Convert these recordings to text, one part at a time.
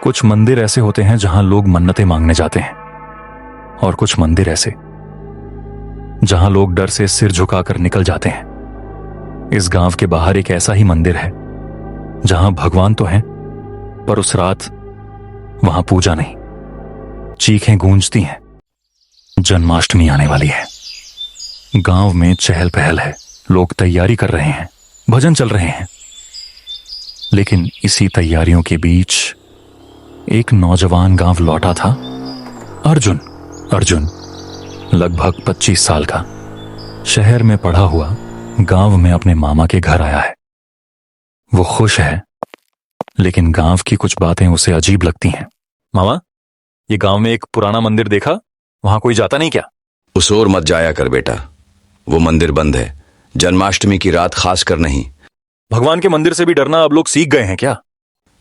कुछ मंदिर ऐसे होते हैं जहां लोग मन्नतें मांगने जाते हैं, और कुछ मंदिर ऐसे जहां लोग डर से सिर झुकाकर निकल जाते हैं। इस गांव के बाहर एक ऐसा ही मंदिर है जहां भगवान तो हैं, पर उस रात वहां पूजा नहीं। चीखें गूंजती हैं, जन्माष्टमी आने वाली है। गांव में चहल पहल है, लोग तैयारी कर रहे हैं, भजन चल रहे हैं। लेकिन इसी तैयारियों के बीच एक नौजवान गांव लौटा था। अर्जुन लगभग 25 साल का, शहर में पढ़ा हुआ, गांव में अपने मामा के घर आया है। वो खुश है, लेकिन गांव की कुछ बातें उसे अजीब लगती हैं। मामा, ये गांव में एक पुराना मंदिर देखा, वहां कोई जाता नहीं क्या? उस ओर मत जाया कर बेटा, वो मंदिर बंद है। जन्माष्टमी की रात खास कर नहीं। भगवान के मंदिर से भी डरना अब लोग सीख गए हैं क्या?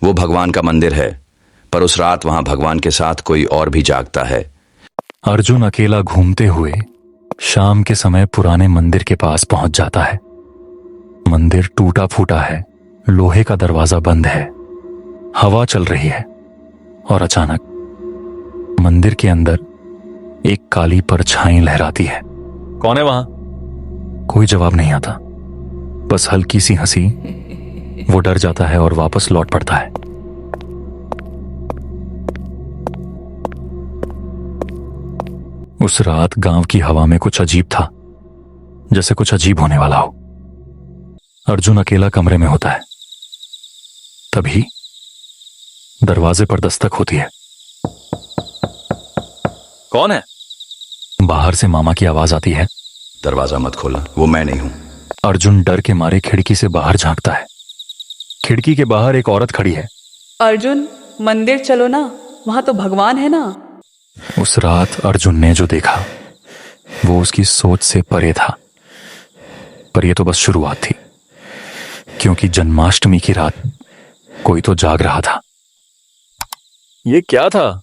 वो भगवान का मंदिर है, पर उस रात वहां भगवान के साथ कोई और भी जागता है। अर्जुन अकेला घूमते हुए शाम के समय पुराने मंदिर के पास पहुंच जाता है। मंदिर टूटा फूटा है, लोहे का दरवाजा बंद है, हवा चल रही है, और अचानक मंदिर के अंदर एक काली परछाई लहराती है। कौन है वहां? कोई जवाब नहीं आता, बस हल्की सी हंसी। वो डर जाता है और वापस लौट पड़ता है। उस रात गांव की हवा में कुछ अजीब था, जैसे कुछ अजीब होने वाला हो। अर्जुन अकेला कमरे में होता है। तभी दरवाजे पर दस्तक होती है। कौन है? बाहर से मामा की आवाज आती है। दरवाजा मत खोलना, वो मैं नहीं हूं। अर्जुन डर के मारे खिड़की से बाहर झांकता है। खिड़की के बाहर एक औरत खड़ी है। अर्जुन, मंदिर चलो ना, वहां तो भगवान है ना। उस रात अर्जुन ने जो देखा वो उसकी सोच से परे था, पर यह तो बस शुरुआत थी, क्योंकि जन्माष्टमी की रात कोई तो जाग रहा था। ये क्या था?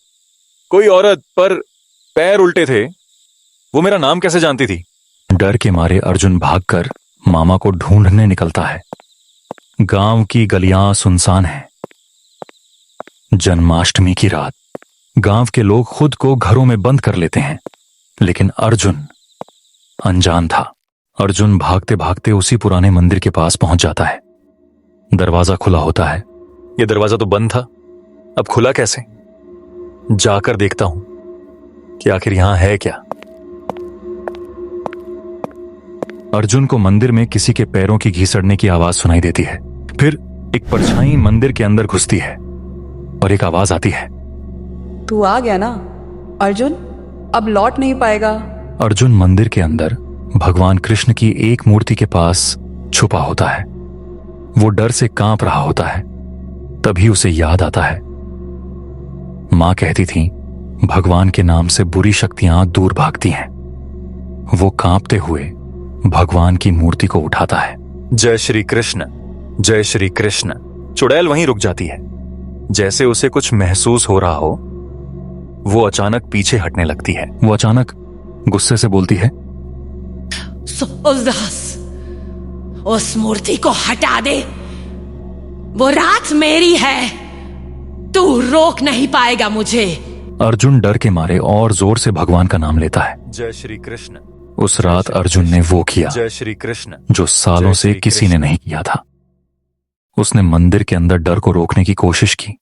कोई औरत, पर पैर उल्टे थे। वो मेरा नाम कैसे जानती थी? डर के मारे अर्जुन भागकर मामा को ढूंढने निकलता है। गांव की गलियां सुनसान हैं। जन्माष्टमी की रात गांव के लोग खुद को घरों में बंद कर लेते हैं, लेकिन अर्जुन अनजान था। अर्जुन भागते भागते उसी पुराने मंदिर के पास पहुंच जाता है। दरवाजा खुला होता है। यह दरवाजा तो बंद था, अब खुला कैसे? जाकर देखता हूं कि आखिर यहां है क्या। अर्जुन को मंदिर में किसी के पैरों की घिसड़ने की आवाज सुनाई देती है। फिर एक परछाई मंदिर के अंदर घुसती है और एक आवाज आती है, तू आ गया ना अर्जुन, अब लौट नहीं पाएगा। अर्जुन मंदिर के अंदर भगवान कृष्ण की एक मूर्ति के पास छुपा होता है। वो डर से कांप रहा होता है। तभी उसे याद आता है, मां कहती थी भगवान के नाम से बुरी शक्तियां दूर भागती हैं। वो कांपते हुए भगवान की मूर्ति को उठाता है। जय श्री कृष्ण, जय श्री कृष्ण। चुड़ैल वहीं रुक जाती है। जैसे उसे कुछ महसूस हो रहा हो, वो अचानक पीछे हटने लगती है। वो अचानक गुस्से से बोलती है, सूरदास, उस मूर्ति को हटा दे। वो रात मेरी है, तू रोक नहीं पाएगा मुझे। अर्जुन डर के मारे और जोर से भगवान का नाम लेता है। जय श्री कृष्ण। उस रात अर्जुन ने वो किया जय श्री कृष्ण जो सालों से किसी ने नहीं किया था। उसने मंदिर के अंदर डर को रोकने की कोशिश की,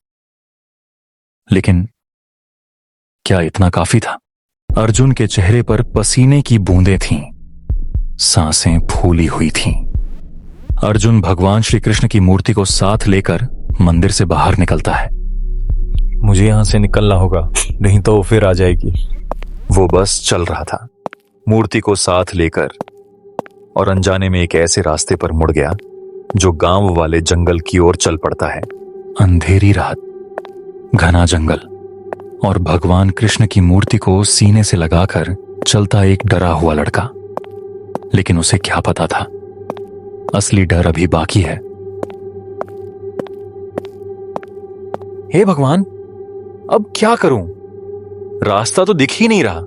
लेकिन क्या इतना काफी था? अर्जुन के चेहरे पर पसीने की बूंदें थीं, सांसें फूली हुई थीं। अर्जुन भगवान श्री कृष्ण की मूर्ति को साथ लेकर मंदिर से बाहर निकलता है। मुझे यहां से निकलना होगा, नहीं तो फिर आ जाएगी। वो बस चल रहा था, मूर्ति को साथ लेकर, और अनजाने में एक ऐसे रास्ते पर मुड़ गया जो गांव वाले जंगल की ओर चल पड़ता है। अंधेरी रात, घना जंगल, और भगवान कृष्ण की मूर्ति को सीने से लगाकर चलता एक डरा हुआ लड़का। लेकिन उसे क्या पता था, असली डर अभी बाकी है। हे भगवान, अब क्या करूं? रास्ता तो दिख ही नहीं रहा।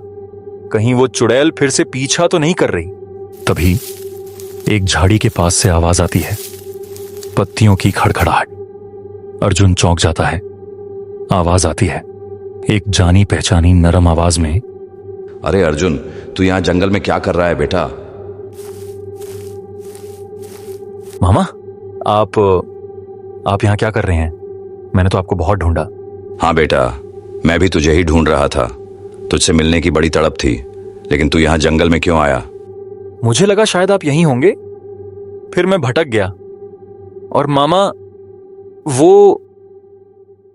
कहीं वो चुड़ैल फिर से पीछा तो नहीं कर रही? तभी एक झाड़ी के पास से आवाज आती है, पत्तियों की खड़खड़ाहट। अर्जुन चौंक जाता है। आवाज आती है, एक जानी पहचानी नरम आवाज में। अरे अर्जुन, तू यहाँ जंगल में क्या कर रहा है बेटा? मामा, आप यहाँ क्या कर रहे हैं? मैंने तो आपको बहुत ढूंढा। हाँ बेटा, मैं भी तुझे ही ढूंढ रहा था। तुझसे मिलने की बड़ी तड़प थी, लेकिन तू यहाँ जंगल में क्यों आया? मुझे लगा शायद आप यहीं होंगे, फिर मैं भटक गया। और मामा, वो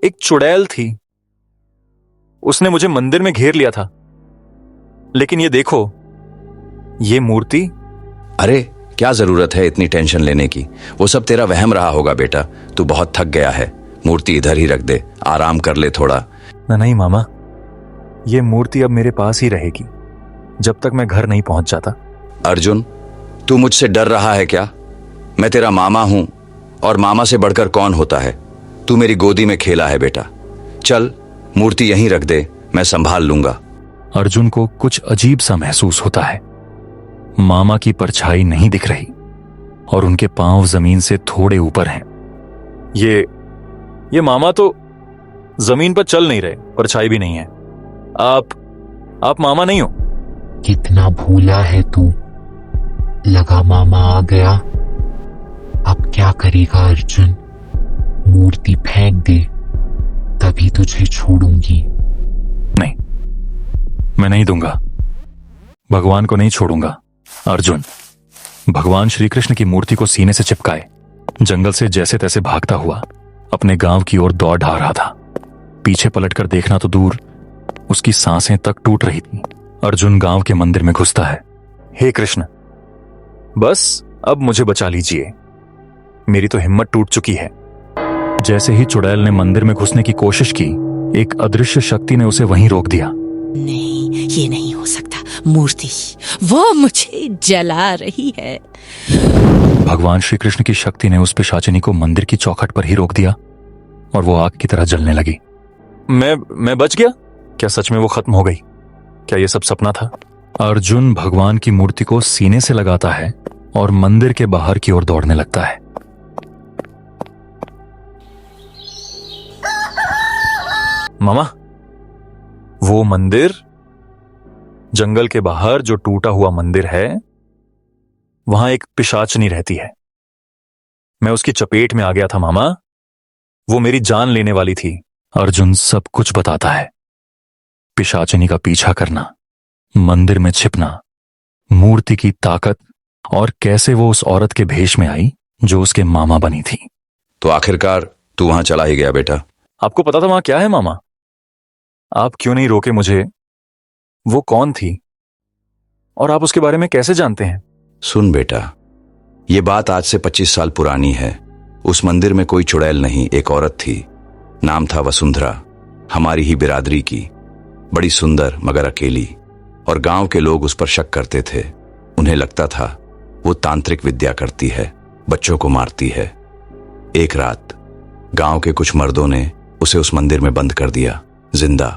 एक चुड़ैल थी, उसने मुझे मंदिर में घेर लिया था। लेकिन ये देखो, ये मूर्ति। अरे क्या जरूरत है इतनी टेंशन लेने की? वो सब तेरा वहम रहा होगा बेटा। तू बहुत थक गया है, मूर्ति इधर ही रख दे, आराम कर ले थोड़ा। नहीं मामा, ये मूर्ति अब मेरे पास ही रहेगी जब तक मैं घर नहीं पहुंच जाता। अर्जुन, तू मुझसे डर रहा है क्या? मैं तेरा मामा हूं, और मामा से बढ़कर कौन होता है? तू मेरी गोदी में खेला है बेटा। चल, मूर्ति यहीं रख दे, मैं संभाल लूंगा। अर्जुन को कुछ अजीब सा महसूस होता है। मामा की परछाई नहीं दिख रही और उनके पांव जमीन से थोड़े ऊपर हैं। ये मामा तो जमीन पर चल नहीं रहे, परछाई भी नहीं है। आप मामा नहीं हो? कितना भूला है तू। लगा मामा आ गया। अब क्या करेगा अर्जुन? मूर्ति फेंक दे, तभी तुझे छोड़ूंगी। नहीं, मैं नहीं दूंगा। भगवान को नहीं छोड़ूंगा। अर्जुन भगवान श्री कृष्ण की मूर्ति को सीने से चिपकाए जंगल से जैसे तैसे भागता हुआ अपने गांव की ओर दौड़ ढा रहा था। पीछे पलटकर देखना तो दूर, उसकी सांसें तक टूट रही थी। अर्जुन गांव के मंदिर में घुसता है। हे कृष्ण, बस अब मुझे बचा लीजिए, मेरी तो हिम्मत टूट चुकी है। जैसे ही चुड़ैल ने मंदिर में घुसने की कोशिश की, एक अदृश्य शक्ति ने उसे वहीं रोक दिया। नहीं, ये नहीं हो सकता। मूर्ति, वो मुझे जला रही है। भगवान श्री कृष्ण की शक्ति ने उस पिशाचिनी को मंदिर की चौखट पर ही रोक दिया और वो आग की तरह जलने लगी। मैं बच गया? क्या सच में वो खत्म हो गई? क्या ये सब सपना था? अर्जुन भगवान की मूर्ति को सीने से लगाता है और मंदिर के बाहर की ओर दौड़ने लगता है। मामा, वो मंदिर, जंगल के बाहर जो टूटा हुआ मंदिर है, वहां एक पिशाचनी रहती है। मैं उसकी चपेट में आ गया था मामा। वो मेरी जान लेने वाली थी। अर्जुन सब कुछ बताता है। पिशाचनी का पीछा करना, मंदिर में छिपना, मूर्ति की ताकत और कैसे वो उस औरत के भेष में आई जो उसके मामा बनी थी। तो आखिरकार तू वहां चला ही गया बेटा। आपको पता था वहां क्या है मामा? आप क्यों नहीं रोके मुझे? वो कौन थी और आप उसके बारे में कैसे जानते हैं? सुन बेटा, ये बात आज से 25 साल पुरानी है। उस मंदिर में कोई चुड़ैल नहीं, एक औरत थी। नाम था वसुंधरा, हमारी ही बिरादरी की, बड़ी सुंदर मगर अकेली। और गांव के लोग उस पर शक करते थे। उन्हें लगता था वो तांत्रिक विद्या करती है, बच्चों को मारती है। एक रात गांव के कुछ मर्दों ने उसे उस मंदिर में बंद कर दिया, जिंदा,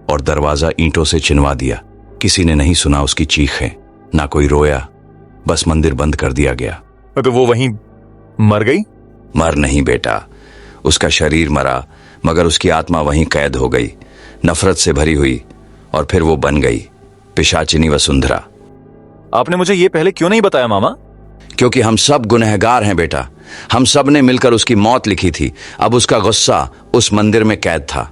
और दरवाजा ईंटों से चिनवा दिया। किसी ने नहीं सुना उसकी चीखें, ना कोई रोया, बस मंदिर बंद कर दिया गया। तो वो वहीं मर गई? मर नहीं बेटा, उसका शरीर मरा मगर उसकी आत्मा वहीं कैद हो गई, नफरत से भरी हुई, और फिर वो बन गई पिशाचिनी वसुंधरा। आपने मुझे ये पहले क्यों नहीं बताया मामा? क्योंकि हम सब गुनहगार हैं बेटा। हम सब ने मिलकर उसकी मौत लिखी थी। अब उसका गुस्सा उस मंदिर में कैद था,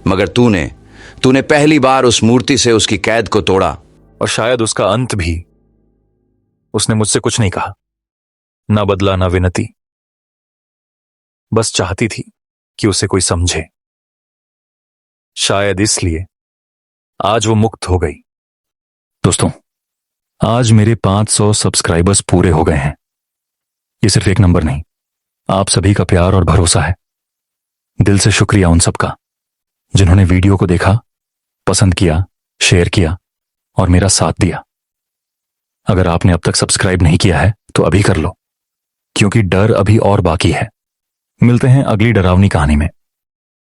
मगर तूने पहली बार उस मूर्ति से उसकी कैद को तोड़ा। और शायद उसका अंत भी। उसने मुझसे कुछ नहीं कहा, ना बदला ना विनती, बस चाहती थी कि उसे कोई समझे। शायद इसलिए आज वो मुक्त हो गई। दोस्तों, आज मेरे 500 सब्सक्राइबर्स पूरे हो गए हैं। ये सिर्फ एक नंबर नहीं, आप सभी का प्यार और भरोसा है। दिल से शुक्रिया उन सबका जिन्होंने वीडियो को देखा, पसंद किया, शेयर किया और मेरा साथ दिया। अगर आपने अब तक सब्सक्राइब नहीं किया है तो अभी कर लो, क्योंकि डर अभी और बाकी है। मिलते हैं अगली डरावनी कहानी में।